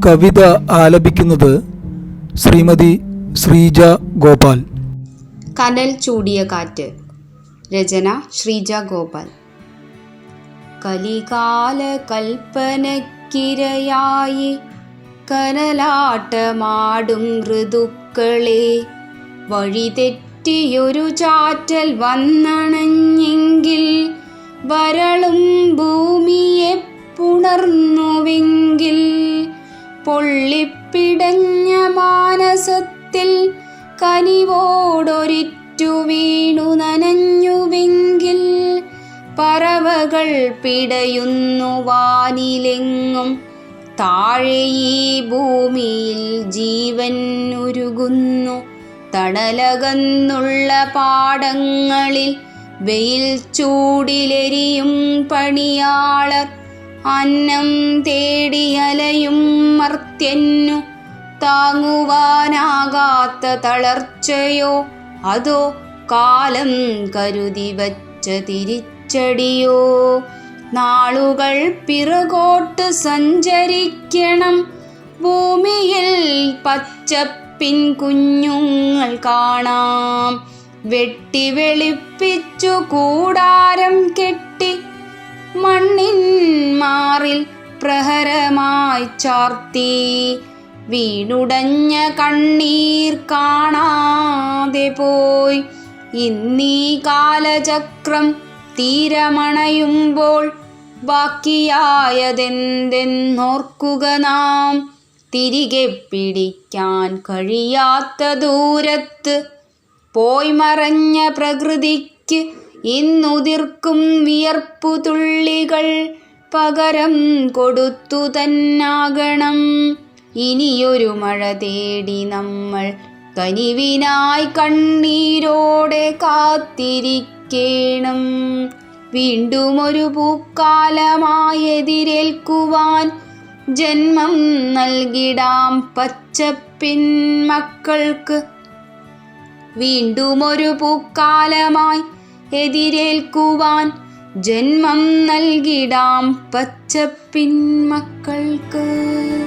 കവിത ആലപിക്കുന്നത് ശ്രീമതി ശ്രീജ ഗോപാൽ. കനൽ ചൂടിയ കാറ്റ്. രചന ശ്രീജ ഗോപാൽ. കലികാല കൽപ്പനക്കിരയായി കനലാട്ടമാടും ഋതുക്കളെ വഴിതെറ്റിയൊരു ചാറ്റൽ വന്നണഞ്ഞെങ്കിൽ വരളും ഭൂമിയെ പുണർന്നുവെങ്കിൽ പൊള്ളിപ്പിടഞ്ഞ മാനസത്തിൽ കനിവോടൊരിറ്റു വീണു നനഞ്ഞുവെങ്കിൽ പറവകൾ പിടയുന്നു വാനിലെങ്ങും താഴെ ഈ ഭൂമിയിൽ ജീവൻ ഉരുകുന്നു. തണലകന്നുള്ള പാടങ്ങളിൽ വെയിൽ ചൂടിലെരിയും പണിയാളർ അന്നം തേടി അലയും മർത്യന്നു താങ്ങുവാനാകാത്ത തളർച്ചയോ അതോ കാലം കരുതി വച്ച തിരിച്ചടിയോ? നാളുകൾ പിറകോട്ട് സഞ്ചരിക്കണം, ഭൂമിയിൽ പച്ചപ്പിൻ കുഞ്ഞുങ്ങൾ കാണാം. വെട്ടി വെളിപ്പിച്ചു കൂടാരം കെട്ടി മണ്ണിൻ മാറിൽ പ്രഹരമായി ചാർത്തി വീണുടഞ്ഞ കണ്ണീർ കാണാതെ പോയി. ഇന്നീ കാലചക്രം തീരമണയുമ്പോൾ ബാക്കിയായതെന്തെന്നോർക്കുക നാം. തിരികെ പിടിക്കാൻ കഴിയാത്ത ദൂരത്ത് പോയി മറഞ്ഞ പ്രകൃതിക്ക് ഇന്നുതിർക്കും വിയർപ്പു തുള്ളികൾ പകരം കൊടുത്തു തന്നാകണം. ഇനിയൊരു മഴ തേടി നമ്മൾ കനിവിനായി കണ്ണീരോടെ കാത്തിരിക്കണം. വീണ്ടും ഒരു പൂക്കാലമായി എതിരേൽക്കുവാൻ ജന്മം നൽകിടാം പച്ചപ്പിൻ മക്കൾക്ക്. വീണ്ടും ഒരു പൂക്കാലമായി എതിരേൽക്കുവാൻ ജന്മം നൽകിടാം പച്ചപ്പിൻ മക്കൾക്ക്.